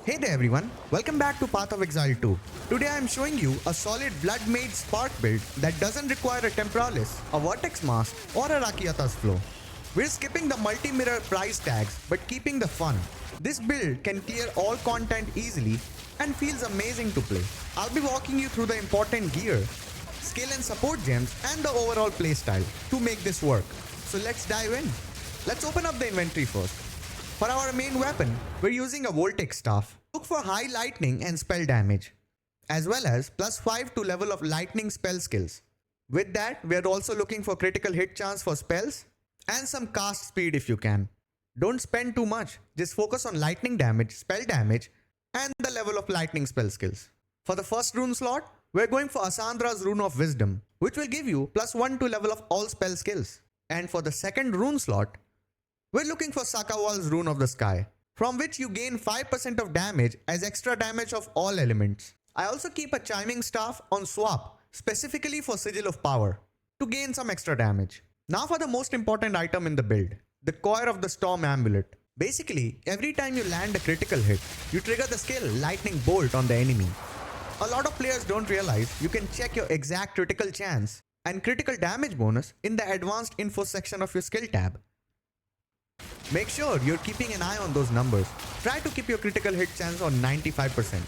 Hey there everyone, welcome back to Path of Exile 2. Today I am showing you a solid Blood Mage Spark build that doesn't require a Temporalis, a Vertex Mask or a Rakiata's Flow. We're skipping the multi-mirror price tags but keeping the fun. This build can clear all content easily and feels amazing to play. I'll be walking you through the important gear, skill and support gems and the overall playstyle to make this work. So let's dive in. Let's open up the inventory first. For our main weapon, we're using a Voltaic Staff. Look for high lightning and spell damage, as well as +5 to level of lightning spell skills. With that, we're also looking for critical hit chance for spells and some cast speed if you can. Don't spend too much, just focus on lightning damage, spell damage, and the level of lightning spell skills. For the first rune slot, we're going for Asandra's Rune of Wisdom, which will give you +1 to level of all spell skills. And for the second rune slot, we're looking for Sakawal's Rune of the Sky, from which you gain 5% of damage as extra damage of all elements. I also keep a Chiming Staff on swap, specifically for Sigil of Power, to gain some extra damage. Now for the most important item in the build, the Coir of the Storm Amulet. Basically, every time you land a critical hit, you trigger the skill Lightning Bolt on the enemy. A lot of players don't realize you can check your exact critical chance and critical damage bonus in the advanced info section of your skill tab. Make sure you're keeping an eye on those numbers. Try to keep your critical hit chance on 95%.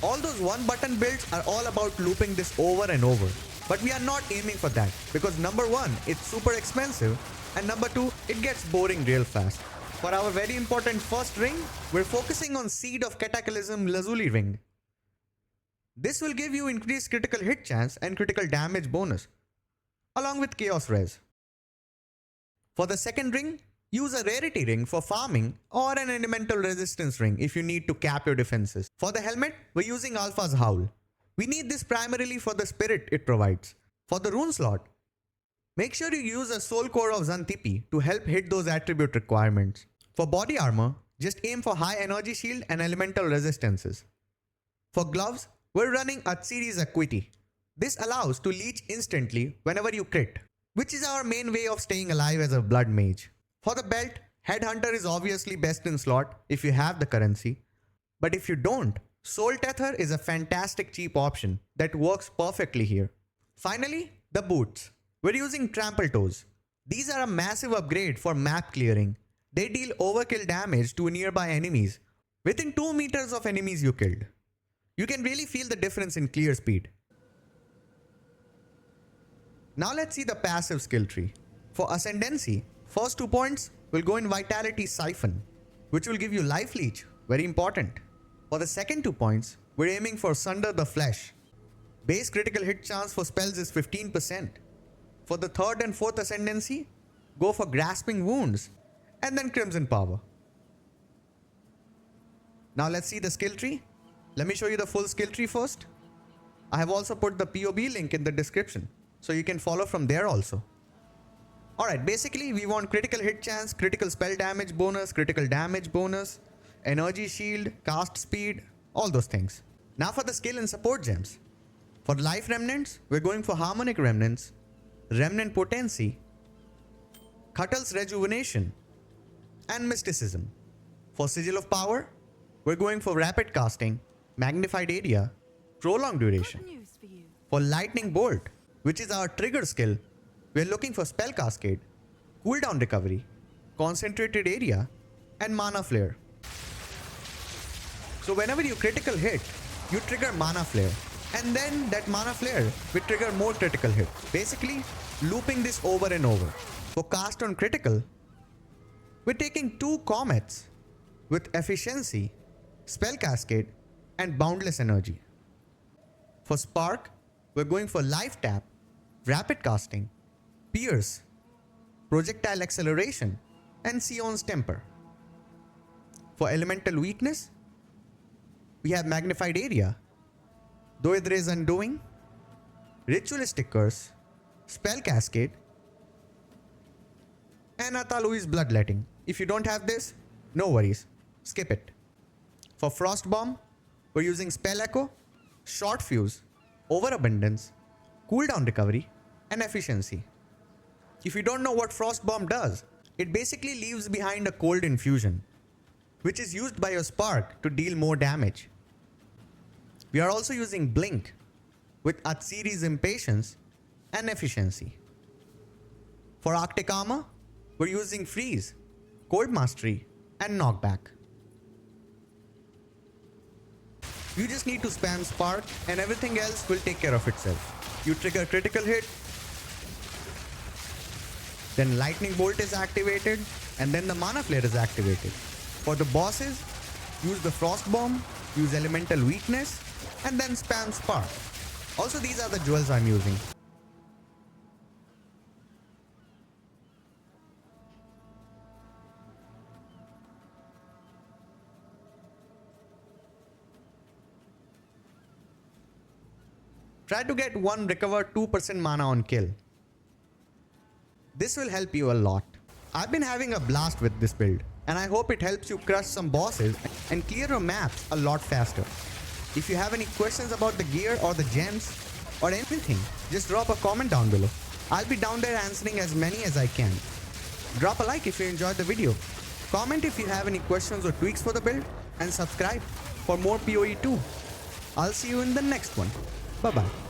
All those one button builds are all about looping this over and over. But we are not aiming for that because number one, it's super expensive, and number two, it gets boring real fast. For our very important first ring, we're focusing on Seed of Cataclysm Lazuli ring. This will give you increased critical hit chance and critical damage bonus, along with Chaos Res. For the second ring, use a rarity ring for farming or an elemental resistance ring if you need to cap your defenses. For the helmet, we're using Alpha's Howl. We need this primarily for the spirit it provides. For the rune slot, make sure you use a Soul Core of Xanthippe to help hit those attribute requirements. For body armor, just aim for high energy shield and elemental resistances. For gloves, we're running Atsiri's Acuity. This allows to leech instantly whenever you crit, which is our main way of staying alive as a blood mage. For the belt, Headhunter is obviously best in slot if you have the currency. But if you don't, Soul Tether is a fantastic cheap option that works perfectly here. Finally, the boots. We're using Trample Toes. These are a massive upgrade for map clearing. They deal overkill damage to nearby enemies within 2 meters of enemies you killed. You can really feel the difference in clear speed. Now let's see the passive skill tree. For Ascendancy, first 2 points will go in Vitality Siphon, which will give you Life Leech, very important. For the second 2 points, we're aiming for Sunder the Flesh. Base critical hit chance for spells is 15%. For the third and fourth Ascendancy, go for Grasping Wounds and then Crimson Power. Now let's see the skill tree. Let me show you the full skill tree first. I have also put the POB link in the description, so you can follow from there also. Alright, basically we want critical hit chance, critical spell damage bonus, critical damage bonus, energy shield, cast speed, all those things. Now for the skill and support gems. For life remnants, we're going for Harmonic Remnants, Remnant Potency, Cuttle's Rejuvenation, and Mysticism. For Sigil of Power, we're going for Rapid Casting, Magnified Area, Prolonged Duration. For Lightning Bolt, which is our trigger skill, we're looking for Spell Cascade, Cooldown Recovery, Concentrated Area, and Mana Flare. So whenever you critical hit, you trigger Mana Flare, and then that Mana Flare will trigger more critical hit. Basically, looping this over and over. For Cast on Critical, we're taking 2 Comets with Efficiency, Spell Cascade, and Boundless Energy. For Spark, we're going for Life Tap, Rapid Casting, Pierce, Projectile Acceleration, and Sion's Temper. For Elemental Weakness, we have Magnified Area, Doedre's Undoing, Ritualistic Curse, Spell Cascade, and Atalui's Bloodletting. If you don't have this, no worries, skip it. For Frost Bomb, we're using Spell Echo, Short Fuse, Overabundance, Cooldown Recovery, and Efficiency. If you don't know what Frost Bomb does, it basically leaves behind a cold infusion. which is used by your spark to deal more damage. We are also using Blink with Atsiri's Impatience and Efficiency. For Arctic Armor, we're using Freeze, Cold Mastery and Knockback. You just need to spam Spark and everything else will take care of itself. You trigger critical hit, then Lightning Bolt is activated, and then the Mana Flare is activated. For the bosses, use the Frost Bomb, use Elemental Weakness, and then spam Spark. Also, these are the jewels I'm using. Try to get 1 recover 2% mana on kill. This will help you a lot. I've been having a blast with this build, and I hope it helps you crush some bosses and clear your maps a lot faster. If you have any questions about the gear or the gems or anything, just drop a comment down below. I'll be down there answering as many as I can. Drop a like if you enjoyed the video. Comment if you have any questions or tweaks for the build, and subscribe for more PoE too. I'll see you in the next one. Bye bye.